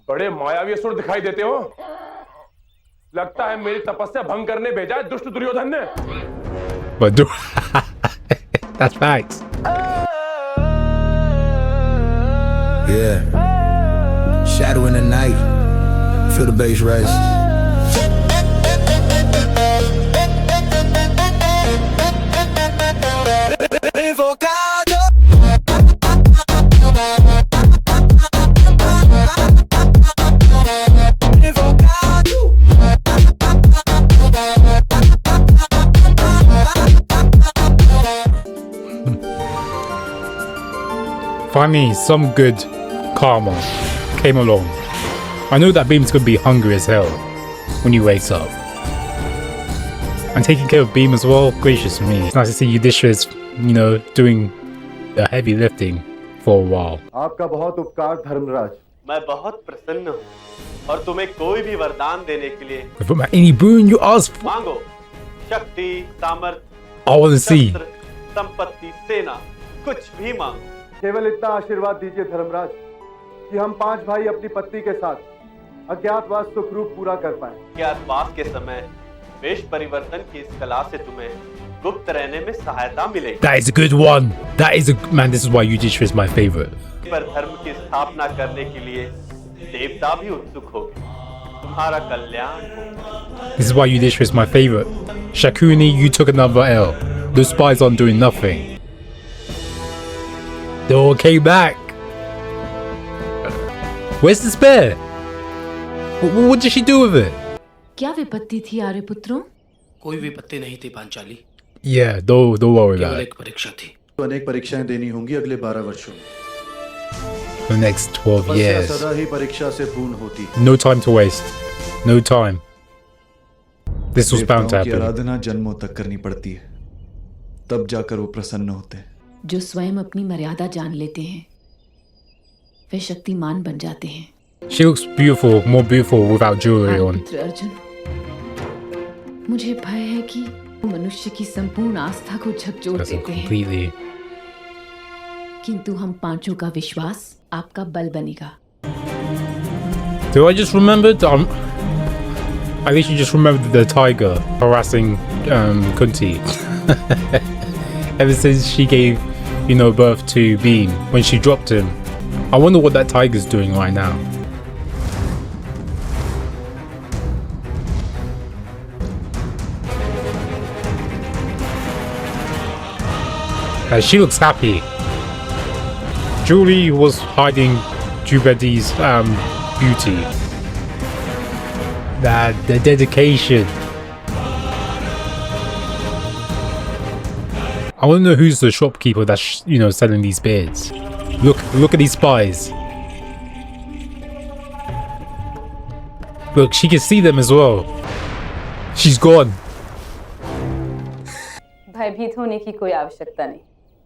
बड़े मायावी असुर दिखाई देते हो। लगता है मेरी तपस्या भंग करने भेजा है दुष्ट दुर्योधन ने। But that's facts. Yeah. Shadow in the night. Feel the bass rise. Revocado. Revocado. Finally, some good karma came along. I know that Beam's gonna be hungry as hell when he wakes up. And taking care of Beam as well, gracious me. It's nice to see Yudhishthira's, doing the heavy lifting for a while. आपका बहुत उपकार धर्मराज। मैं बहुत प्रसन्न हूँ और तुम्हें कोई भी वरदान देने के लिए From any boon you ask for, मांगो, शक्ति, सामर्थ्य, I want to see. शस्त्र, संपत्ति, सेना, कुछ भी मांगो। केवल इतना आशीर्वाद दीजिए धर्मराज कि हम 5 भाई अपनी पत्नी के साथ अज्ञातवास सुखरूप पूरा कर पाए। अज्ञातवास के समय वेश परिवर्तन की इस कला से तुम्हें गुप्त रहने में सहायता मिलेगी। That is a good one. Man, this is why Yudhishthira is my favorite. पर धर्म की स्थापना करने के लिए देवता भी उत्सुक होंगे। तुम्हारा कल्याण हो। This is why Yudhishthira is my favorite. Shakuni, you took another L. Those spies aren't doing nothing. They all came back. Where's the spear? What did she do with it? क्या विपत्ति थी आर्यपुत्रों? कोई विपत्ति नहीं थी Panchali. Yeah, don't worry about केवल it. एक परीक्षा थी। तो अनेक परीक्षाएं देनी होंगी अगले 12 वर्षों में। For the next 12 years. सदा ही परीक्षा से पूर्ण होती। No time to waste. No time. This was bound to देवताओं की happen. आराधना जन्मों तक करनी पड़ती है, तब जाकर वो प्रसन्न होते हैं। जो स्वयं अपनी मर्यादा जान लेते हैं वे शक्तिमान बन जाते हैं। She looks beautiful, more beautiful without jewelry on. पुत्र अर्जुन, मुझे भय है कि मनुष्य की संपूर्ण आस्था को झकझोर That's देते हैं, completely. किंतु हम पांचों का विश्वास आपका बल बनेगा। Do I just remembered? I literally just remembered the tiger harassing Kunti. Ever since she gave, birth to Beam, when she dropped him. I wonder what that tiger's doing right now. She looks happy. Julie was hiding Drupadi's beauty. The dedication. I want to know who's the shopkeeper that's selling these beards. Look at these spies. Look, she can see them as well. She's gone. भयभीत होने की कोई आवश्यकता नहीं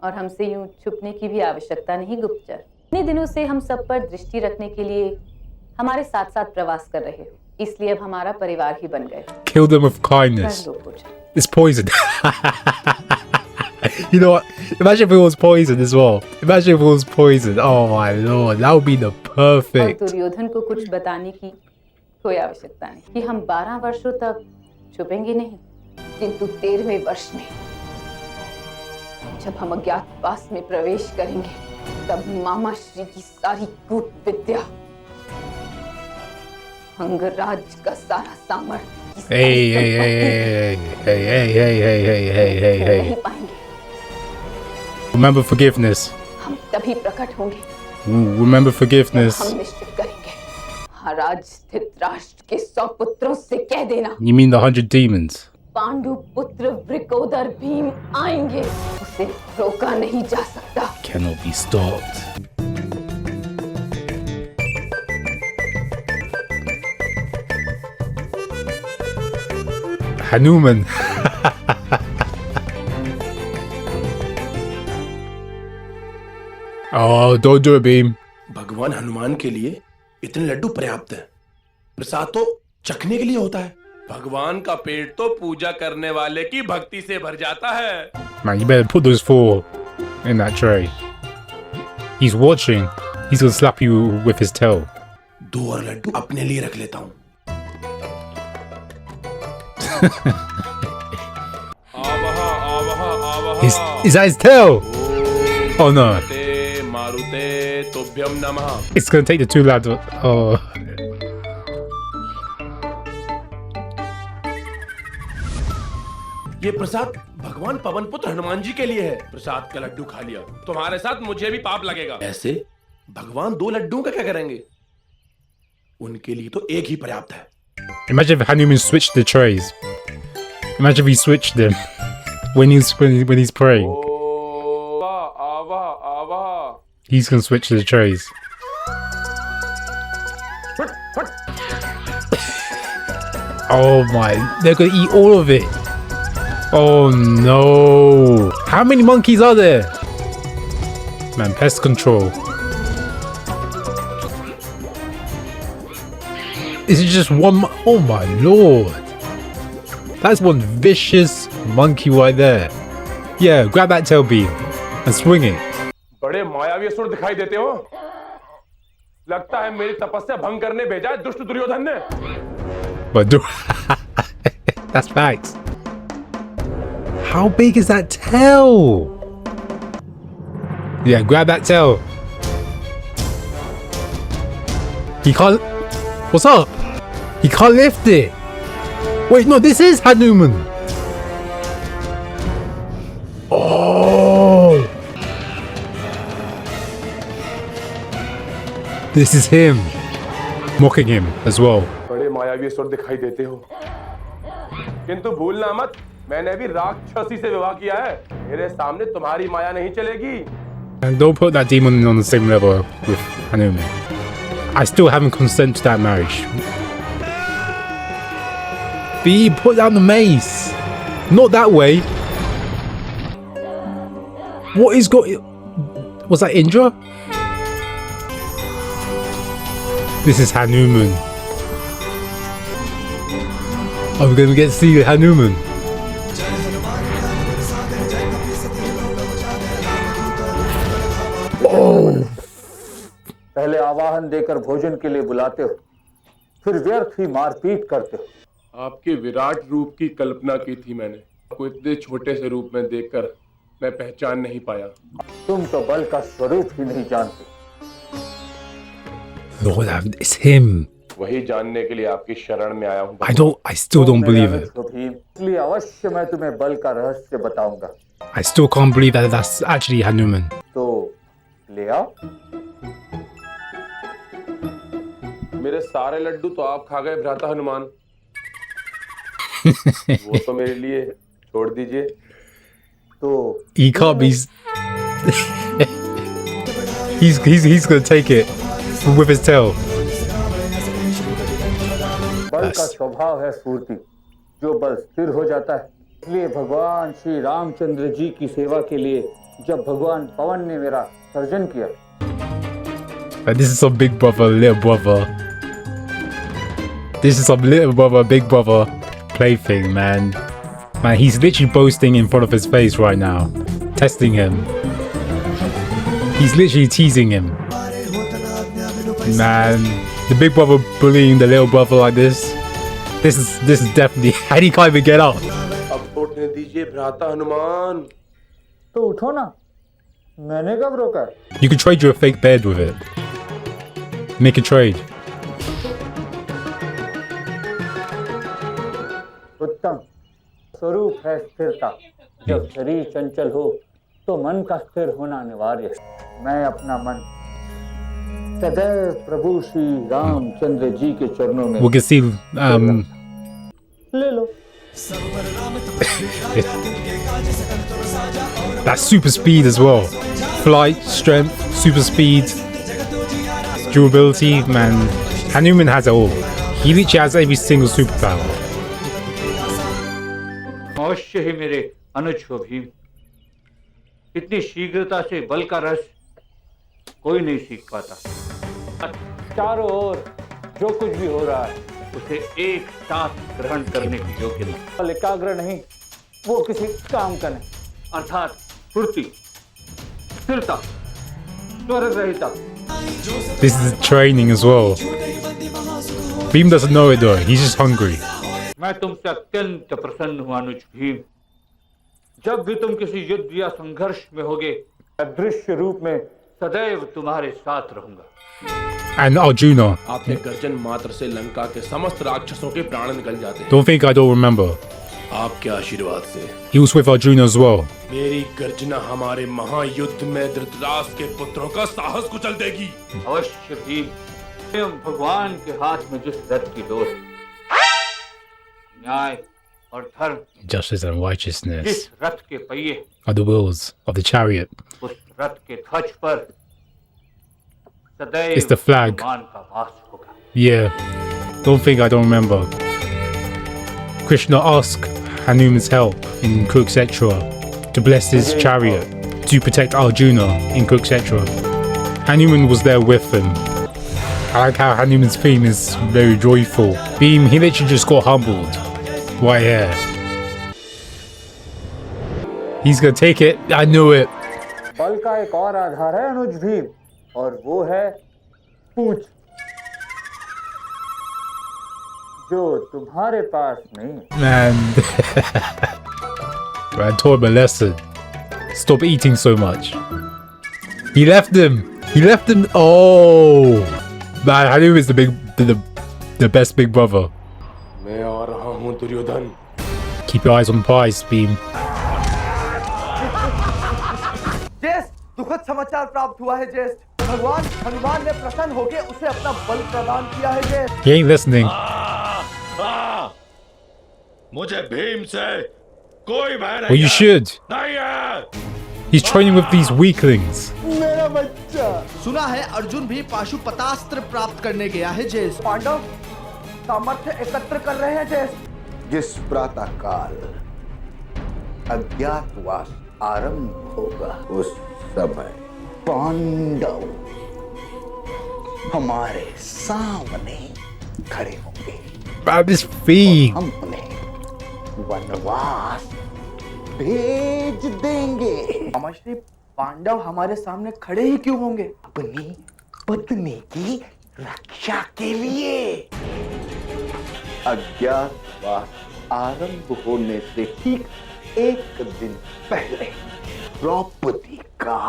और हमसे यूं छुपने की भी आवश्यकता नहीं गुप्तचर। इतने दिनों से हम सब पर दृष्टि रखने के लिए हमारे साथ साथ प्रवास कर रहे हो, इसलिए अब हमारा परिवार ही बन गए। Kill them with kindness. It's poison. You know what? Imagine if it was poison as well. Imagine if it was poison. Oh my lord, that would be the perfect. और दुर्योधन को कुछ बताने की कोई आवश्यकता नहीं कि हम 12 वर्षों तक छुपेंगे नहीं, किंतु 13वें वर्ष में जब हम अज्ञातवास में प्रवेश करेंगे तब मामा श्री की सारी कूट विद्या, अंगराज का सारा सामर्थ्य Hey. नहीं पाएंगे। Remember forgiveness. हम तभी प्रकट होंगे। Remember forgiveness. हम निश्चित करेंगे। महाराज धृतराष्ट्र के 100 पुत्रों से कह देना। You mean the 100 demons? Pandu पुत्र वृकोदर भीम आएंगे, उसे रोका नहीं जा सकता। Cannot be stopped. Hanuman. Oh, don't do it, Beam. भगवान हनुमान के लिए इतने लड्डू पर्याप्त हैं। प्रसाद तो चखने के लिए होता है। भगवान का पेट तो पूजा करने वाले की भक्ति से भर जाता है। Man, you better put those 4 in that tray. He's watching. He's gonna slap you with his tail. 2 और लड्डू अपने लिए रख लेता हूं। आवहा आवहा आवहा Is that his tail? Oh no. ते मारुते तुभ्यम नमः। It's gonna take the 2 lads. Oh. ये प्रसाद भगवान पवन पुत्र हनुमान जी के लिए है। प्रसाद का लड्डू खा लिया, तुम्हारे साथ मुझे भी पाप लगेगा। ऐसे भगवान 2 लड्डुओं का क्या करेंगे? उनके लिए तो एक ही पर्याप्त है। Imagine if Hanuman switched the trays. Imagine if he switched them when he's praying. आवहा आवहा He's gonna switch the trays. Oh my! They're gonna eat all of it. Oh no! How many monkeys are there? Man, pest control. Is it just one? Oh my lord! That's one vicious monkey right there. Yeah, grab that tail beam and swing it. बड़े मायावी असुर दिखाई देते हो। लगता है मेरी तपस्या भंग करने भेजा है दुष्ट दुर्योधन ने। But do that's facts. How big is that tail? Yeah, grab that tail. He can't. What's up? He can't lift it. Wait, no, this is Hanuman. Oh, this is him mocking him as well. बड़े मायावी असुर दिखाई देते हो, किंतु भूलना मत मैंने भी राक्षसी से विवाह किया है। मेरे सामने तुम्हारी माया नहीं चलेगी। And don't put that demon on the same level with Hanuman. I still haven't consented to that marriage. B, put down the mace. Not that way. What is going? Was that Indra? This is Hanuman. Are we gonna get to see Hanuman? पहले आवाहन देकर भोजन के लिए बुलाते हो, फिर व्यर्थ ही मारपीट करते हो। आपके विराट रूप की कल्पना की थी मैंने, आपको इतने छोटे से रूप में देखकर मैं पहचान नहीं पाया। तुम तो बल का स्वरूप ही नहीं जानते। Lord, it's him. वही जानने के लिए आपकी शरण में आया हूँ। I still don't believe it. इसलिए अवश्य मैं तुम्हें बल का रहस्य बताऊंगा। I still can't believe that that's actually Hanuman. तो ले आओ। मेरे सारे लड्डू तो आप खा गए भ्राता हनुमान। वो तो मेरे लिए छोड़ दीजिए। तो He can't be. he's gonna take it with his tail. बल का स्वभाव है स्फूर्ति, जो बल स्थिर हो जाता है। इसलिए भगवान श्री रामचंद्र जी की सेवा के लिए जब भगवान पवन ने मेरा सर्जन किया, But this is some big brother, little brother. This is some little brother, big brother plaything, man. Man, he's literally boasting in front of his face right now, testing him. He's literally teasing him. Man, the big brother bullying the little brother like this. This is definitely, and he can't even get up. अब उठने दीजिए भ्राता हनुमान। तो उठो ना, मैंने कब रोका? You can trade your fake bed with it. Make a trade. उत्तम स्वरूप है स्थिरता। जब शरीर चंचल हो तो मन का स्थिर होना अनिवार्य है। मैं अपना मन सदैव प्रभु श्री रामचंद्र जी के चरणों में We can see ले लो। that's super speed as well. Flight, strength, super speed, durability, man. Hanuman has it all. He literally has every single superpower. अवश्य ही मेरे अनुज हो भीम, इतनी शीघ्रता से बल का रस कोई नहीं सीख पाता। चारों ओर जो कुछ भी हो रहा है उसे एक साथ ग्रहण करने की योग्य नहीं। बल एकाग्र नहीं, वो किसी काम का नहीं। अर्थात फुर्ती, स्थिरता, स्वर रहिता। This is training as well. Beam doesn't know it though. He's just hungry. मैं तुमसे अत्यंत प्रसन्न हूं अनुज भीम। जब भी तुम किसी युद्ध या संघर्ष में होगे, अदृश्य रूप में सदैव तुम्हारे साथ रहूंगा। And Arjuna. आपके गर्जन मात्र से लंका के समस्त राक्षसों के प्राण निकल जाते हैं। Don't think I don't remember. आपके आशीर्वाद से He was with Arjuna as well. मेरी गर्जना हमारे महायुद्ध में धृतराष्ट्र के पुत्रों का साहस कुचल देगी। अवश्य भीम, स्वयं भगवान के हाथ में जिस रथ की डोर, न्याय और धर्म, Justice and righteousness जिस रथ के पहिए, are the wheels of the chariot. उस रथ के ध्वज पर सदैव It's the flag. भगवान का वास होगा। Yeah. Don't think I don't remember. Krishna asked Hanuman's help in Kurukshetra to bless his chariot to protect Arjuna in Kurukshetra. Hanuman was there with him. I like how Hanuman's theme is very joyful. Beam, he literally just got humbled. Right here. He's gonna take it. I knew it. बल का एक और आधार है अनुज भीम, और वो है पूंछ, जो तुम्हारे पास नहीं। Man. I taught him a lesson. Stop eating so much. He left him. He left him. Oh. Man, Hanuman is the best big brother. मैं आ रहा हूँ Duryodhan. Keep your eyes on the prize, Beam. ज्येष्ठ, दुखद समाचार प्राप्त हुआ है ज्येष्ठ। भगवान हनुमान ने प्रसन्न होकर उसे अपना बल प्रदान किया है ज्येष्ठ। He ain't listening. मुझे भीम से कोई भय नहीं। Well, you should. नहीं है। He's training with these weaklings. मेरा बच्चा। सुना है अर्जुन भी पाशुपतास्त्र प्राप्त करने गया है ज्येष्ठ। पांडव सामर्थ्य एकत्र कर रहे हैं ज्येष्ठ। जिस प्रातः काल अज्ञातवास आरंभ होगा, उस समय पांडव हमारे सामने खड़े होंगे। Bro, this theme. हम उन्हें वनवास भेज देंगे। मामाश्री, पांडव हमारे सामने खड़े ही क्यों होंगे? अपनी पत्नी की रक्षा के लिए। अज्ञातवास आरंभ होने से ठीक एक दिन पहले द्रौपदी का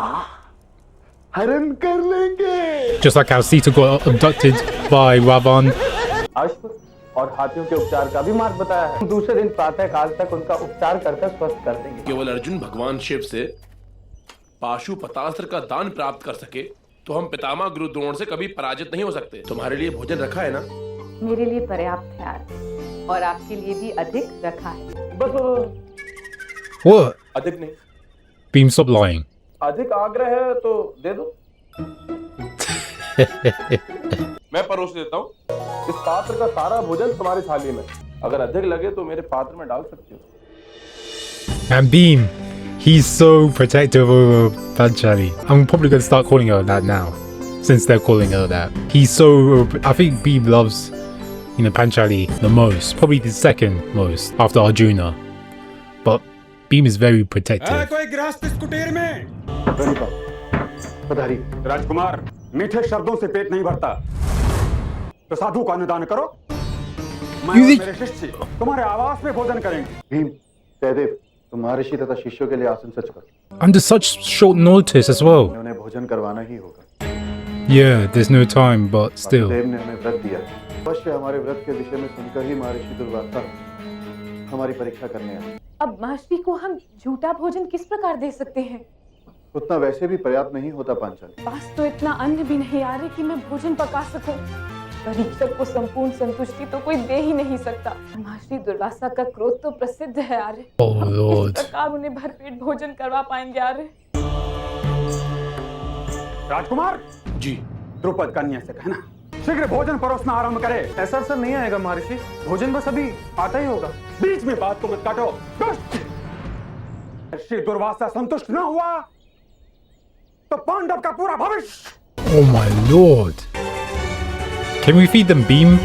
हरण कर लेंगे। Just like how Sita got abducted by Ravan. अश्व और हाथियों के उपचार का भी मार्ग बताया है। दूसरे दिन प्रातः काल तक उनका उपचार करके स्वस्थ कर देंगे। केवल अर्जुन भगवान शिव से पाशुपतास्त्र का दान प्राप्त कर सके तो हम पितामह गुरु द्रोण से कभी पराजित नहीं हो सकते। तुम्हारे लिए भोजन रखा है ना? मेरे लिए पर्याप्त है आज, और आपके लिए भी अधिक रखा है। बस What? अधिक नहीं, Beam, stop lying. अधिक आग्रह है तो दे दो। मैं परोस देता हूँ। इस पात्र का सारा भोजन तुम्हारी थाली में। अगर अधिक लगे तो मेरे पात्र में डाल सकते हो। And Beam, he's so protective over Panchali. I'm probably going to start calling her that now, since they're calling her that. He's so. I think Beam loves, Panchali the most, probably the second most after Arjuna. But Beam is very protective. कोई गृहस्थ इस कुटीर में? पधारी। राजकुमार, मीठे शब्दों से पेट नहीं भरता, तो साधु को अन्नदान करो। मैं और मेरे शिष्य तुम्हारे आवास में भोजन करेंगे। भीम, सहदेव, तुम महर्षि तथा शिष्यों के लिए आसन सच करो। Under such short notice as well. उन्हें भोजन करवाना ही होगा। Yeah, there's no time, but still. देव ने हमें व्रत दिया। अवश्य हमारे व्रत के विषय में सुनकर ही महर्षि दुर्वासा हमारी परीक्षा करने आए। अब महर्षि को हम झूठा भोजन किस प्रकार दे सकते हैं? उतना वैसे भी पर्याप्त नहीं होता पांचाली। पास तो इतना अन्न भी नहीं आ रहे कि मैं भोजन पका सकूं। परीक्षक को संपूर्ण संतुष्टि तो कोई दे ही नहीं सकता। महर्षि दुर्वासा का क्रोध तो प्रसिद्ध है आर्य। Oh Lord. किस प्रकार उन्हें भरपेट भोजन करवा पाएंगे आर्य? राजकुमार जी, द्रुपद कन्या से कहना शीघ्र भोजन परोसना आरंभ करे। ऐसा अवसर नहीं आएगा महर्षि, भोजन बस अभी आता ही होगा। बीच में बात को मत काटो। दुष्ट! श्री दुर्वासा संतुष्ट न हुआ तो पांडव का पूरा भविष्य। Oh my lord. Can we feed them Beam?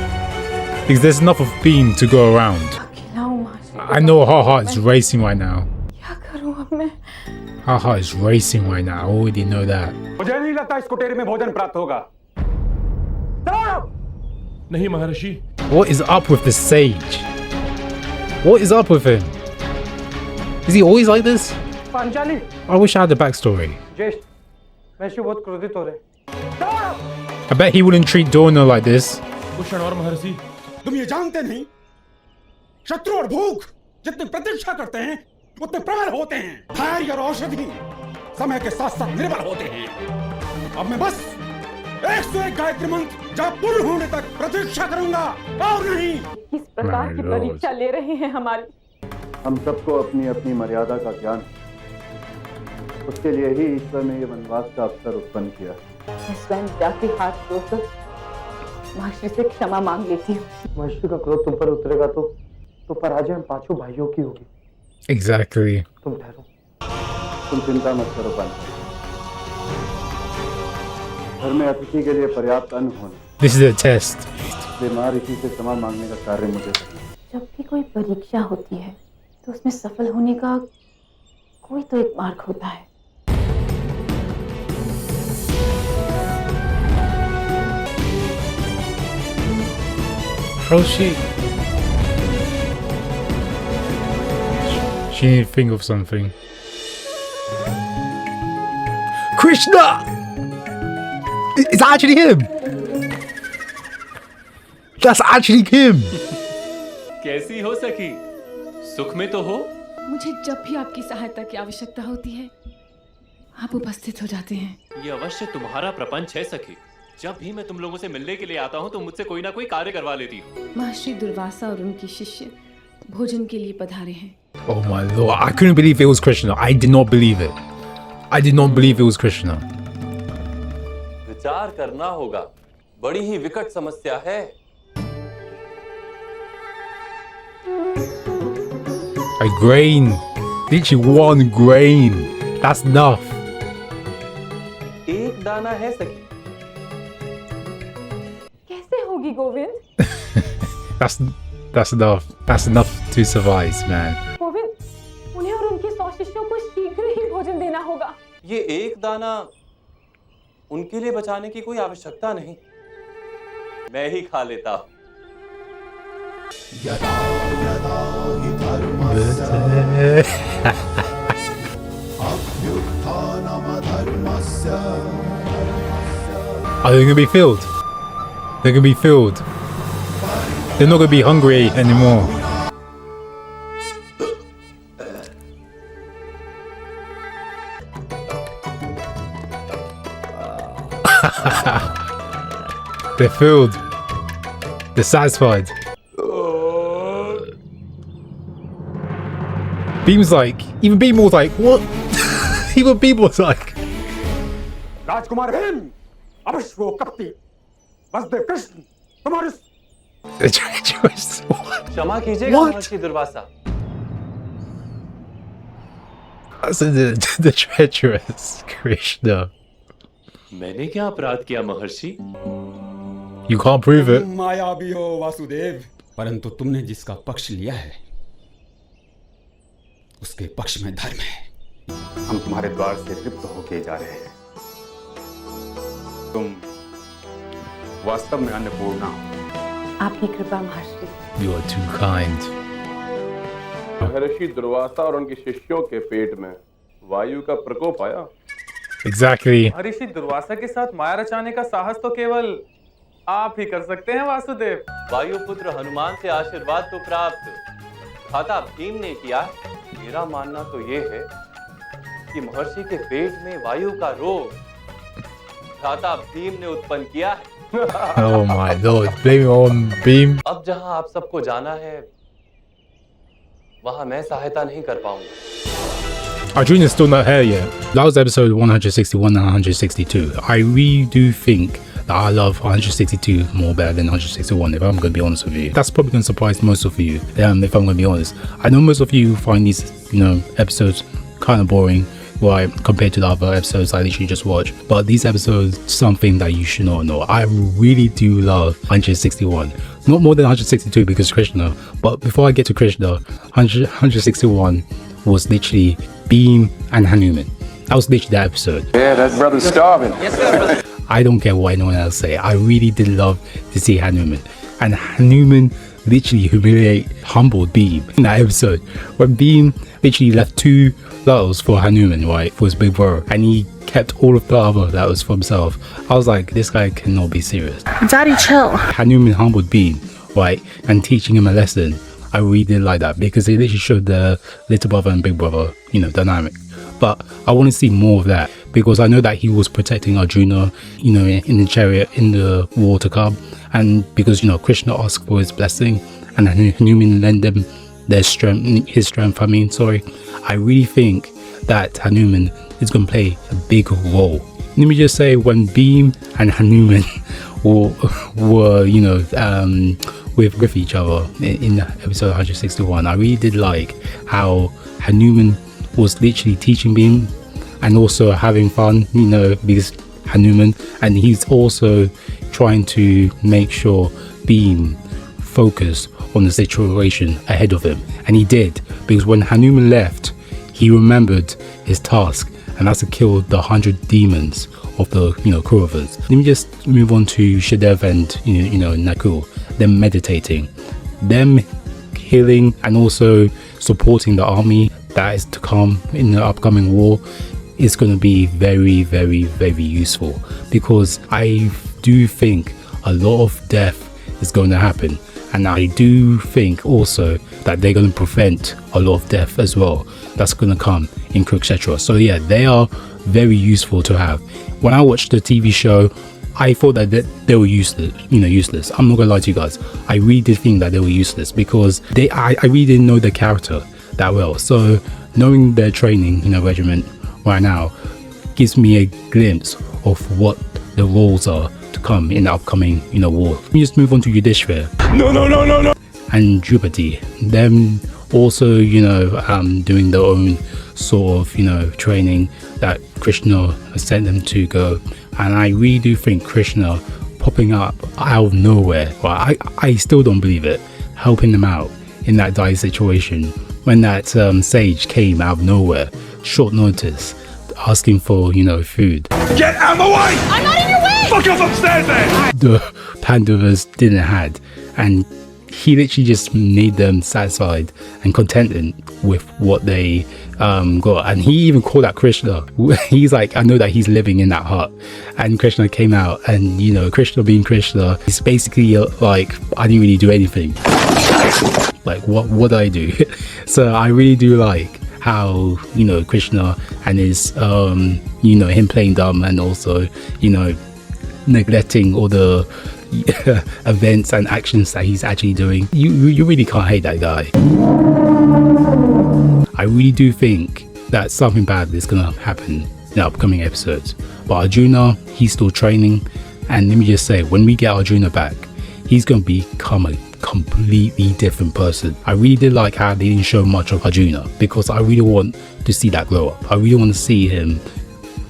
Because there's enough of Beam to go around. खिलाऊं Maharshi? I know her heart is racing right now. क्या करूं अब मैं? Her heart is racing right now. I already know that. मुझे नहीं लगता इस कुटीर में भोजन प्राप्त होगा। चलो! नहीं महर्षि। What is up with the sage? What is up with him? Is he always like this? Panchali, I wish I had the backstory. ज्येष्ठ, महर्षि बहुत क्रोधित हो रहे। I bet he wouldn't treat Dorna like this. Bhushan और महर्षि, तुम ये जानते नहीं, शत्रु और भूख जितनी प्रतीक्षा करते हैं उतने प्रबल होते हैं। धैर्य और औषधि समय के साथ साथ निर्बल होते हैं। अब मैं बस 101 गायत्री मंत्र जब पूर्ण होने तक प्रतीक्षा करूंगा और नहीं। किस प्रकार की परीक्षा ले रहे हैं हमारी? हम सबको अपनी अपनी मर्यादा का ज्ञान, उसके लिए ही ईश्वर ने ये वनवास का अवसर उत्पन्न किया। मैं स्वयं जाके हाथ धोकर महर्षि से क्षमा मांग लेती हूँ। महर्षि का क्रोध तुम पर उतरेगा तो पराजय हम पांचों भाइयों की होगी। Exactly. तुम ठहरो, तुम चिंता मत करो पांचाली। घर में अतिथि के लिए पर्याप्त अन्न होना, This is a test. इसलिए माँ ऋषि से क्षमा मांगने का कार्य मुझे करना। जब भी कोई परीक्षा होती है तो उसमें सफल होने का कोई तो एक मार्ग होता है। Oh shit. She need to think of something. Krishna! It's actually him! That's actually him! कैसी हो सखी? सुख में तो हो? मुझे जब भी आपकी सहायता की आवश्यकता होती है आप उपस्थित हो जाते हैं। ये अवश्य तुम्हारा प्रपंच है सखी। जब भी मैं तुम लोगों से मिलने के लिए आता हूँ तो मुझसे कोई ना कोई कार्य करवा लेती हूँ। महर्षि दुर्वासा और उनके शिष्य भोजन के लिए पधारे हैं। Oh my lord, I couldn't believe it was Krishna. I did not believe it. I did not believe it was Krishna. विचार करना होगा, बड़ी ही विकट समस्या है। A grain. Literally one grain. That's enough. एक दाना है सखी। कैसे होगी Govind? That's enough. That's enough to survive, man. Govind, उन्हें और उनके 100 शिष्यों को शीघ्र ही भोजन देना होगा। ये एक दाना उनके लिए बचाने की कोई आवश्यकता नहीं, मैं ही खा लेता हूँ। Are they gonna be filled? They're gonna be filled. They're not gonna be hungry anymore. They're filled. They're satisfied. Beam's like, even Beam was like, what? Even Beam was like, राजकुमार भीम, अवश्य वो कपटी वसुदेव कृष्ण तुम्हारे the treacherous. क्षमा कीजिएगा महर्षि Durvasa. I said the treacherous Krishna. मैंने क्या अपराध किया महर्षि? You can't prove it. मायावी हो वासुदेव, परंतु तुमने जिसका पक्ष लिया है उसके पक्ष में धर्म है। हम तुम्हारे द्वार से तृप्त होके जा रहे हैं। तुम वास्तव में अन्नपूर्णा हो। आपकी कृपा महर्षि। You are too kind. महर्षि दुर्वासा और उनके शिष्यों के पेट में वायु का प्रकोप आया। Exactly. महर्षि दुर्वासा के साथ माया रचाने का साहस तो केवल आप ही कर सकते हैं वासुदेव। वायुपुत्र हनुमान से आशीर्वाद तो प्राप्त खाता भीम ने किया। मेरा मानना तो ये है कि महर्षि के पेट में वायु का रोग खाता भीम ने उत्पन्न किया है। Oh my lord, blame it on Beam. अब जहां आप सबको जाना है वहां मैं सहायता नहीं कर पाऊंगा। Arjuna is still not here yet. That was episode 161 and 162. I really do think that I love 162 more better than 161, if I'm going to be honest with you. That's probably going to surprise most of you, if I'm going to be honest. I know most of you find these, episodes kind of boring, right, compared to the other episodes I literally just watched. But these episodes, something that you should not know. I really do love 161. Not more than 162 because Krishna, but before I get to Krishna, 161 was literally Beam and Hanuman. That was literally that episode. Yeah, that brother's starving. I don't care what anyone else say. I really did love to see Hanuman. and Hanuman literally humbled Beam in that episode. When Beam literally left 2 laurels for Hanuman, right, for his big brother, and he kept all of the other that was for himself. I was like, this guy cannot be serious. Daddy, chill. Hanuman humbled Beam, right, and teaching him a lesson. I really did like that because it literally showed the little brother and big brother, you know, dynamic. But I want to see more of that because I know that he was protecting Arjuna, you know, in the chariot in the war to come, and because, you know, Krishna asked for his blessing and Hanuman lent them his strength. I really think that Hanuman is going to play a big role. Let me just say, when Beam and Hanuman were you know, with each other in episode 161, I really did like how Hanuman was literally teaching Beam and also having fun, you know, because Hanuman, and he's also trying to make sure Beam focus on the situation ahead of him, and he did, because when Hanuman left, he remembered his task, and that's to kill the 100 demons of the, you know, Kauravas. Let me just move on to Shadav and you know Nakul. Them meditating, them healing, and also supporting the army that is to come in the upcoming war is going to be very, very, very useful, because I do think a lot of death is going to happen, and I do think also that they're going to prevent a lot of death as well that's going to come in Kurukshetra. So yeah, they are very useful to have. When I watched the TV show, I thought that they were useless, you know, useless. I'm not gonna lie to you guys, I really did think that they were useless because I really didn't know the character that well. So knowing their training, you know, regiment right now gives me a glimpse of what the roles are to come in the upcoming, you know, war. Let me just move on to Yudhishthira. No. And Drupadi, them also, you know, doing their own sort of, you know, training that Krishna sent them to go. And I really do think Krishna popping up out of nowhere, well, I still don't believe it, helping them out in that dire situation when that sage came out of nowhere, short notice, asking for, you know, food. Get out of my way! I'm not in your way! Fuck off upstairs then! The Pandavas didn't had, and he literally just made them satisfied and contented with what they got. And he even called out Krishna. He's like, I know that he's living in that hut. And Krishna came out, and, you know, Krishna being Krishna, he's basically like, I didn't really do anything. Like, what did I do? So I really do like how, you know, Krishna and his you know, him playing dumb, and also, you know, neglecting all the events and actions that he's actually doing. You really can't hate that guy. I really do think that something bad is gonna happen in the upcoming episodes. But Arjuna, he's still training, and let me just say, when we get Arjuna back, he's gonna become a completely different person. I really did like how they didn't show much of Arjuna, because I really want to see that glow up. I really want to see him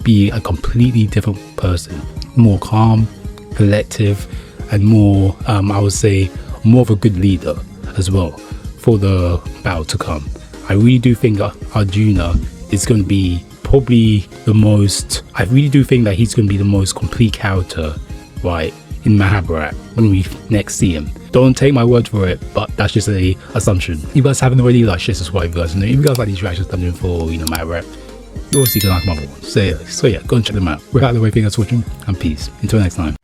be a completely different person, more calm, collective, and more, I would say, more of a good leader as well for the battle to come. I really do think Arjuna is going to be probably the most, I really do think that he's going to be the most complete character, right, in Mahabharata when we next see him. Don't take my word for it, but that's just a assumption. If you guys haven't already, like, share, subscribe, if you guys know. If you guys like these reactions I'm doing for, you know, Mahabharata, you're obviously gonna like my other ones. So yeah, go and check them out. Without the way, thanks for watching, and peace. Until next time.